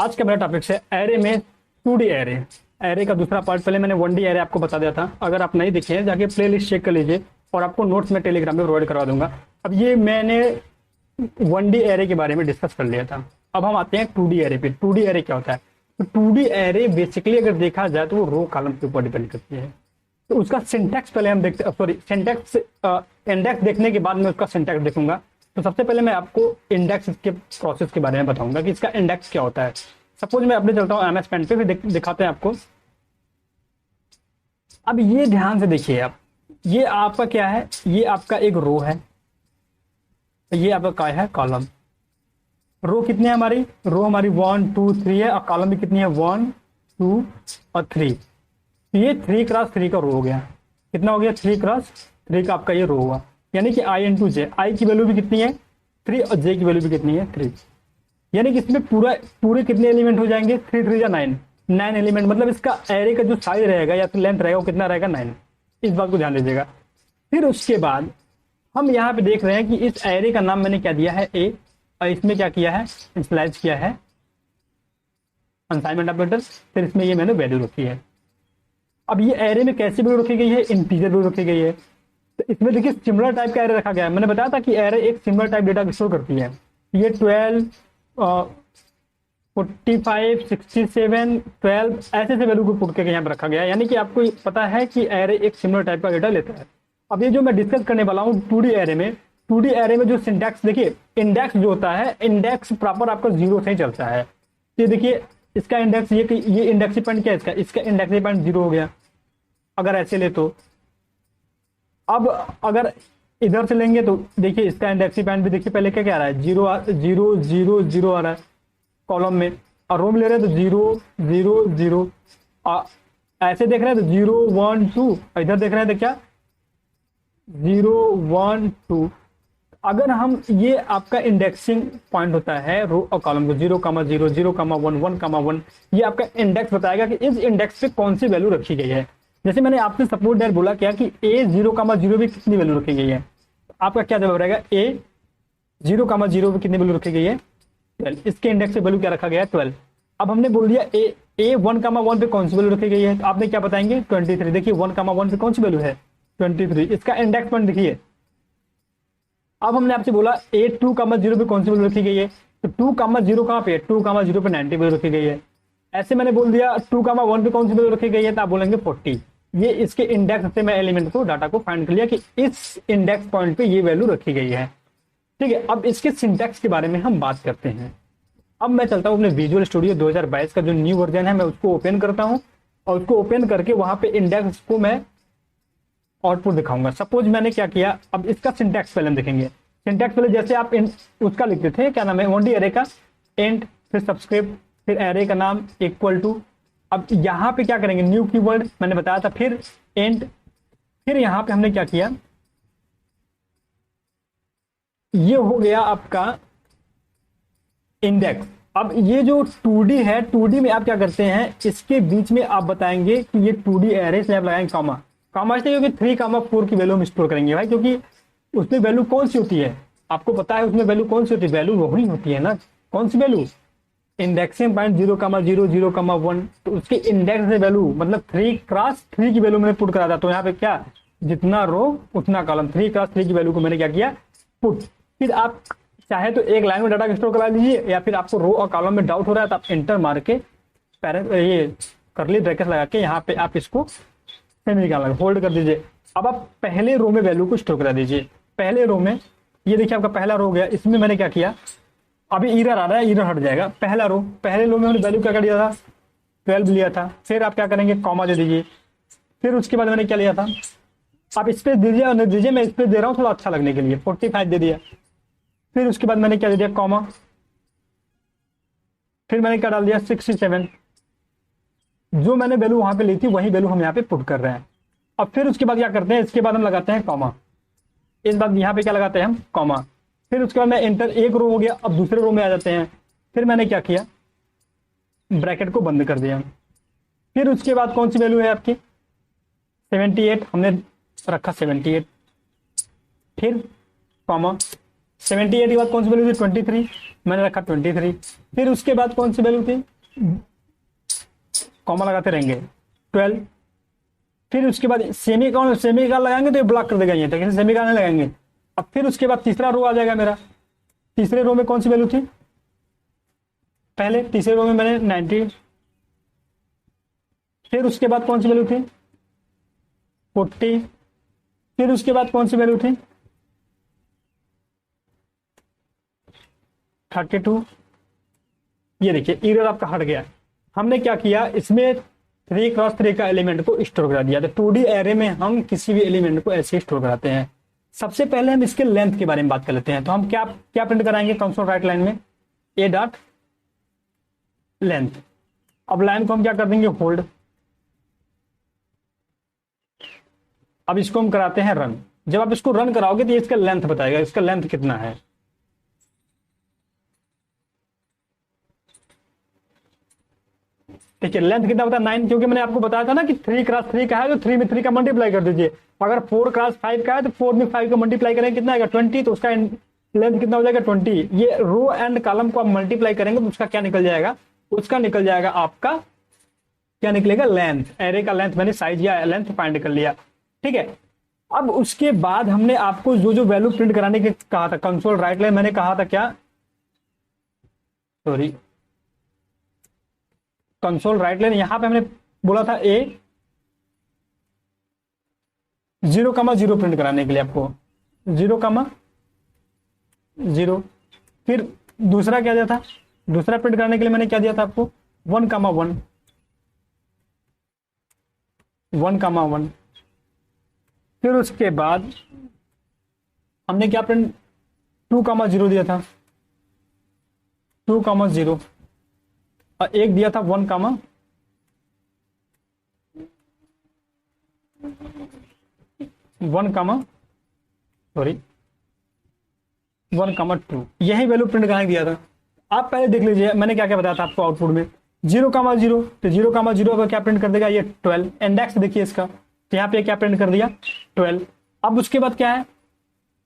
आज का मेरा टॉपिक है एरे में 2D एरे। एरे का दूसरा पार्ट पहले मैंने 1D एरे आपको बता दिया था। अगर आप नहीं देखे हैं जाके प्लेलिस्ट चेक कर लीजिए और आपको नोट्स में टेलीग्राम में प्रोवाइड करवा दूंगा। अब ये मैंने 1D एरे के बारे में डिस्कस कर लिया था। अब हम आते हैं 2D एरे पे। 2D एरे क्या होता है? तो 2D एरे बेसिकली अगर देखा जाए तो वो रो कॉलम के ऊपर डिपेंड करती है। तो उसका सिंटैक्स पहले हम देखते, सॉरी सिंटैक्स इंडेक्स देखने के बाद मैं उसका सिंटैक्स देखूंगा। तो सबसे पहले मैं आपको इंडेक्स के प्रोसेस के बारे में बताऊंगा कि इसका इंडेक्स क्या होता है। सपोज मैं अपने चलता हूँ MS पेंट पे, फिर दिखाते हैं आपको। अब ये ध्यान से देखिए आप, ये आपका क्या है? ये आपका एक रो है, ये आपका क्या है? कॉलम। रो कितने है हमारी? रो हमारी 1 2 3 है और कॉलम भी कितनी है? 1 2 और 3। ये 3x3 का रो हो गया। कितना हो गया? 3x3 का आपका ये रो हुआ। यानी कि i इंटू जे, आई की वैल्यू भी कितनी है? 3 और जे की वैल्यू भी कितनी है? 3। यानी कि इसमें पूरे कितने एलिमेंट हो जाएंगे? 3 3 या 9 एलिमेंट। मतलब इसका एरे का जो साइज रहेगा या फिर लेंथ रहेगा वो कितना रहेगा? 9। इस बात को ध्यान दीजिएगा। फिर उसके बाद हम यहाँ पे देख रहे हैं कि इस एरे का नाम मैंने क्या दिया है? ए। और इसमें क्या किया है? इनिशियलाइज किया है असाइनमेंट ऑपरेटर। फिर इसमें ये मैंने वैल्यू रखी है। अब ये एरे में कैसी वैल्यू रखी गई है? इंटीजर वैल्यू रखी गई है। तो इसमें देखिए सिमिलर टाइप का एरे रखा गया है। मैंने बताया था कि एरे एक सिमिलर टाइप डेटा स्टोर करती है। ये 12 45 67 12 ऐसे वैल्यू को पुट करके यहाँ पर रखा गया है। यानी कि आपको पता है कि एरे एक सिमिलर टाइप का डेटा लेता है। अब ये जो मैं डिस्कस करने वाला हूँ 2D एरे में, 2D एरे में जो सिंटैक्स देखिए, इंडेक्स जो होता है, इंडेक्स प्रॉपर आपका 0 से ही चलता है। ये देखिए इसका इंडेक्स, ये इंडेक्स पॉइंट क्या है इसका इंडेक्स पॉइंट 0 हो गया अगर ऐसे ले तो। अब अगर इधर से लेंगे तो देखिए इसका इंडेक्स पॉइंट भी देखिए पहले क्या आ रहा है? 0 0 0 0 आ रहा है कॉलम में। और रो में ले रहे हैं तो 0 0 0। ऐसे देख रहे हैं तो 0 1 2। इधर देख रहे हैं तो क्या? 0 1 2। अगर हम, ये आपका इंडेक्सिंग पॉइंट होता है रो और कॉलम को, 0 0 0 1 1 1। ये आपका इंडेक्स बताएगा कि इस इंडेक्स पे कौन सी वैल्यू रखी गई है। जैसे मैंने आपसे सपोज दैट बोला क्या कि A 0 0 भी कितनी वैल्यू रखी गई है? आपका क्या जवाब रहेगा? A 0 0 पे कितनी वैल्यू रखी गई है? 12। इसके इंडेक्स पे वैल्यू क्या रखा गया है? 12। अब हमने बोल दिया A 1 1 पे कौन सी वैल्यू रखी गई है? तो आपने क्या बताएंगे? 23। देखिए 1 1 पे कौन सी वैल्यू है? 23। इसका इंडेक्स पॉइंट देखिए। अब हमने आपसे बोला A 2 0 पे कौन सी वैल्यू रखी गई है? तो 2 0 कहाँ पे है? 2 0 पे 90 वैल्यू रखी गई है। ऐसे मैंने बोल दिया 2 1 पे कौन सी वैल्यू रखी गई है? तो आप बोलेंगे 40। ये इसके इंडेक्स से मैं एलिमेंट को, डाटा को फाइंड कर लिया कि इस इंडेक्स पॉइंट पे ये वैल्यू रखी गई है। ठीक है, अब इसके सिंटैक्स के बारे में हम बात करते हैं। अब मैं चलता हूँ अपने विजुअल स्टूडियो 2022 का जो न्यू वर्जन है, मैं उसको ओपन करता हूँ और उसको ओपन करके वहां पे इंडेक्स को मैं आउटपुट दिखाऊंगा। सपोज मैंने क्या किया, अब इसका सिंटैक्स पहले हम देखेंगे। सिंटैक्स पहले जैसे आप उसका लिखते थे, क्या नाम है? 1D एरे का एंड, फिर सब्सक्रिप्ट, फिर एरे का नाम इक्वल टू। अब यहाँ पे क्या करेंगे? न्यू कीवर्ड मैंने बताया था, फिर एंड, फिर यहाँ पे हमने क्या किया? ये हो गया आपका इंडेक्स। अब ये जो 2D है, 2D में आप क्या करते हैं? इसके बीच में आप बताएंगे कि ये 2D एरे से आप लगाएंगे कॉमा इसलिए क्योंकि 3 4 की वैल्यू हम स्टोर करेंगे भाई, क्योंकि उसमें वैल्यू कौन सी होती है? आपको पता है उसमें वैल्यू कौन सी होती है? वैल्यू वही होती है ना। कौन सी वैल्यू? Indexing point 0 0 0 1। तो उसके इंडेक्स से वैल्यू मतलब 3x3 की वैल्यू मैंने पुट करा था। तो यहाँ पे क्या? जितना रो उतना कॉलम, 3x3 की वैल्यू को मैंने क्या किया? पुट। फिर आप चाहे तो एक लाइन में डाटा स्टोर करा लीजिए, या फिर आपको रो और कॉलम में डाउट हो रहा है तो आप एंटर मार के ये करली ब्रैकेट लगा के यहाँ पे आप इसको सेमीकोलन होल्ड कर दीजिए। अब आप पहले रो में वैल्यू को स्टोर करा दीजिए। पहले रो में ये देखिए आपका पहला रो हो गया। इसमें मैंने क्या किया? अभी एरर आ रहा है, एरर हट जाएगा। पहला रो, पहले रो में मैंने वैल्यू क्या कर दिया था? 12 लिया था। फिर आप क्या करेंगे? कॉमा दे दीजिए। फिर उसके बाद मैंने क्या लिया था? आप स्पेस दीजिए और नहीं दीजिए, मैं स्पेस दे रहा हूँ थोड़ा अच्छा लगने के लिए, 45 दे दिया। फिर उसके बाद मैंने क्या दे दिया? कॉमा। फिर मैंने क्या डाल दिया? 67। जो मैंने वैल्यू वहां पे ली थी वही वैल्यू हम यहाँ पे पुट कर रहे हैं। अब फिर उसके बाद क्या करते हैं? इसके बाद हम लगाते हैं कॉमा। इस बात यहाँ पे क्या लगाते हैं हम? कॉमा। फिर उसके बाद मैं एंटर, एक रो हो गया। अब दूसरे रो में आ जाते हैं। फिर मैंने क्या किया? ब्रैकेट को बंद कर दिया। फिर उसके बाद कौन सी वैल्यू है आपकी? 78, हमने रखा 78। फिर कॉमा, 78 के बाद कौन सी वैल्यू थी? 23, मैंने रखा 23। फिर उसके बाद कौन सी वैल्यू थी? कॉमा लगाते रहेंगे 12। फिर उसके बाद सेमी का लगाएंगे तो ये ब्लॉक कर देगा ये, तो सेमी का नहीं लगाएंगे। अब फिर उसके बाद तीसरा रो आ जाएगा मेरा। तीसरे रो में कौन सी वैल्यू थी, पहले तीसरे रो में मैंने 90। फिर उसके बाद कौन सी वैल्यू थी 40। फिर उसके बाद कौन सी वैल्यू थी 32। ये देखिए एरर आपका हट गया। हमने क्या किया, इसमें 3x3 का एलिमेंट को स्टोर करा दिया। तो 2D एरे में हम किसी भी एलिमेंट को ऐसे स्टोर कराते हैं। सबसे पहले हम इसके लेंथ के बारे में बात कर लेते हैं। तो हम क्या क्या प्रिंट कराएंगे कंसोल राइट लाइन में, ए डॉट लेंथ। अब लाइन को हम क्या कर देंगे होल्ड। अब इसको हम कराते हैं रन। जब आप इसको रन कराओगे तो इसका लेंथ बताएगा, इसका लेंथ कितना है। देखिए लेंथ कितना बता 9, क्योंकि मैंने आपको बताया था ना कि 3x3 का है तो 3 में 3 का मल्टीप्लाई कर दीजिए। अगर 4x5 का है तो 4 में 5 का मल्टीप्लाई करेंगे कितना आएगा 20, तो उसका लेंथ कितना हो जाएगा 20। ये रो एंड कॉलम को आप मल्टीप्लाई करेंगे तो उसका क्या निकल जाएगा, उसका निकल जाएगा आपका क्या निकलेगा लेंथ। एरे का लेंथ मैंने साइज या लेंथ फाइंड कर लिया, ठीक है। अब उसके बाद हमने आपको जो जो वैल्यू प्रिंट कराने के कहा था कंसोल राइट लाइन, मैंने कहा था क्या, सॉरी कंसोल राइट लाइन, यहां पे हमने बोला था ए 0,0 प्रिंट कराने के लिए आपको 0,0। फिर दूसरा क्या दिया था, दूसरा प्रिंट कराने के लिए मैंने क्या दिया था आपको 1,1 1,1। फिर उसके बाद हमने क्या प्रिंट 2,0 दिया था 2,0 और एक दिया था 1, सॉरी 1,2। यही वैल्यू प्रिंट कराने दिया था। आप पहले देख लीजिए मैंने क्या क्या बताया था आपको आउटपुट में 0,0। तो 0,0 पर क्या प्रिंट कर देगा ये 12। इंडेक्स देखिए इसका, तो यहाँ पे क्या प्रिंट कर दिया 12। अब उसके बाद क्या है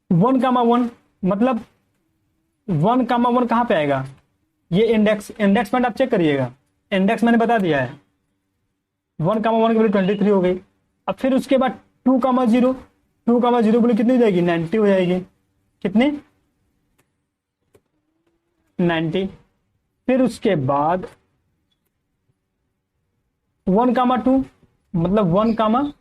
1,1, मतलब 1,1 कहाँ पे आएगा, ये इंडेक्स पॉइंट आप चेक करिएगा, इंडेक्स मैंने बता दिया है। 1,1 की वैल्यू 23 हो गई। अब फिर उसके बाद 2,0 की वैल्यू कितनी हो जाएगी 90 हो जाएगी, कितनी 90। फिर उसके बाद 1,2 मतलब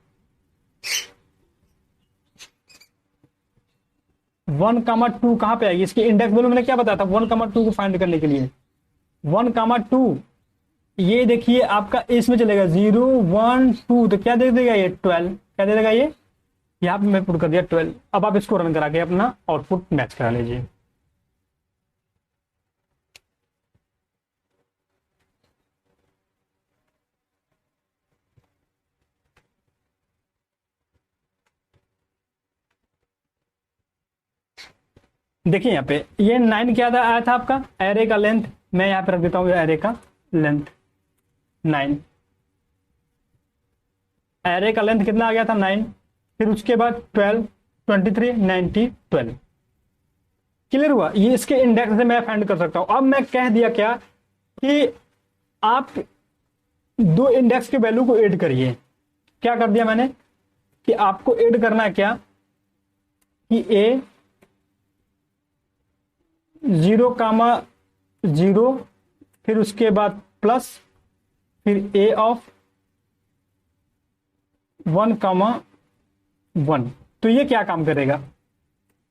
1,2 कहां पे आएगी, इसकी इंडेक्स वैल्यू मैंने क्या बताया था 1,2 को फाइंड करने के लिए 1,2। ये देखिए आपका इसमें चलेगा 0, 1, 2, तो क्या दे देगा ये 12, क्या दे देगा ये, यहां पे मैं पुट कर दिया 12। अब आप इसको रन करा के अपना आउटपुट मैच करा लीजिए। देखिए यहाँ पे ये 9 क्या था आया था आपका एरे का लेंथ, मैं यहाँ पे रख देता हूँ एरे का लेंथ 9। एरे का लेंथ कितना आ गया था 9। फिर उसके बाद 12, 23, 90, 12। क्लियर हुआ, ये इसके इंडेक्स से मैं फाइंड कर सकता हूं। अब मैं कह दिया क्या कि आप दो इंडेक्स के वैल्यू को ऐड करिए। क्या कर दिया मैंने कि आपको ऐड करना है क्या कि ए 0,0, फिर उसके बाद प्लस, फिर ए ऑफ 1,1। तो ये क्या काम करेगा,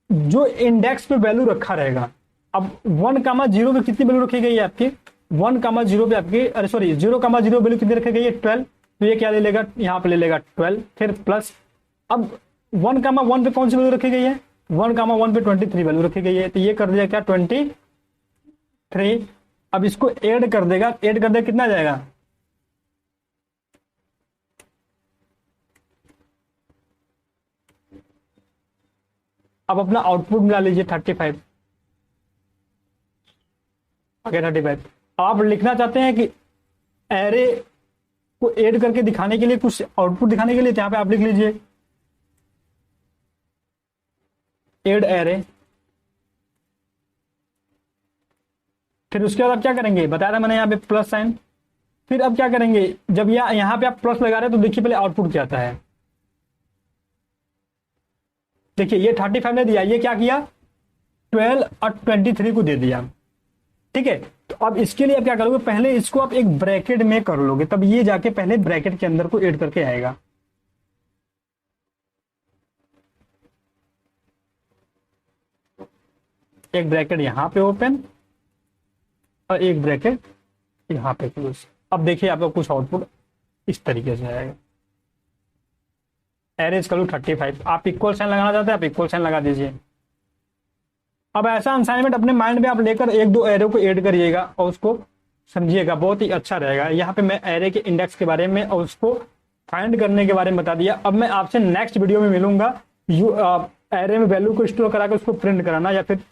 जो इंडेक्स पे वैल्यू रखा रहेगा। अब 1,0 पे कितनी वैल्यू रखी गई है आपकी 1,0 पे आपकी, अरे सॉरी 0,0 वैल्यू कितनी रखी गई है 12। तो ये क्या ले लेगा, यहां पे ले लेगा 12, फिर प्लस। अब 1,1 पे कौन सी वैल्यू रखी गई है 1,1 पे 23 वैल्यू रखी गई है, तो ये कर दिया क्या 23। अब इसको ऐड कर देगा, ऐड कर देगा कितना जाएगा, अब अपना आउटपुट मिला लीजिए 35, आगे 35। आप लिखना चाहते हैं कि एरे को ऐड करके दिखाने के लिए, कुछ आउटपुट दिखाने के लिए, यहाँ पे आप लिख लीजिए ऐड एरे। फिर उसके बाद आप क्या करेंगे, बताया था मैंने यहाँ पे प्लस साइन, फिर अब क्या करेंगे, जब यहाँ पे आप प्लस लगा रहे हैं तो देखिए पहले आउटपुट क्या आता है। देखिए ये 35 ने दिया, ये क्या किया 12 और 23 को दे दिया। ठीक है, तो अब इसके लिए आप क्या करोगे, पहले इसको आप एक ब्रैकेट में कर लोगे, तब ये जाके पहले ब्रैकेट के अंदर को ऐड करके आएगा। एक ब्रैकेट यहां पे ओपन और एक ब्रैकेट यहां पे क्लोज। अब देखिए आपका कुछ आउटपुट इस तरीके से आएगा। एरेज करूँ 35, आप इक्वल साइन लगाना चाहते हैं आप इक्वल साइन लगा दीजिए। अब ऐसा असाइनमेंट अपने माइंड में आप लेकर एक दो एरे को ऐड करिएगा और उसको समझिएगा, बहुत ही अच्छा रहेगा। यहाँ पे मैं एरे के इंडेक्स के बारे में और उसको फाइंड करने के बारे में बता दिया। अब मैं आपसे नेक्स्ट वीडियो में मिलूंगा, एरे में वैल्यू को स्टोर करा के उसको प्रिंट कराना या फिर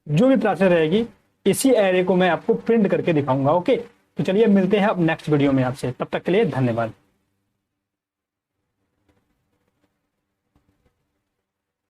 जो भी प्रोसेस रहेगी, इसी एरे को मैं आपको प्रिंट करके दिखाऊंगा। ओके, तो चलिए मिलते हैं अब नेक्स्ट वीडियो में आपसे, तब तक के लिए धन्यवाद।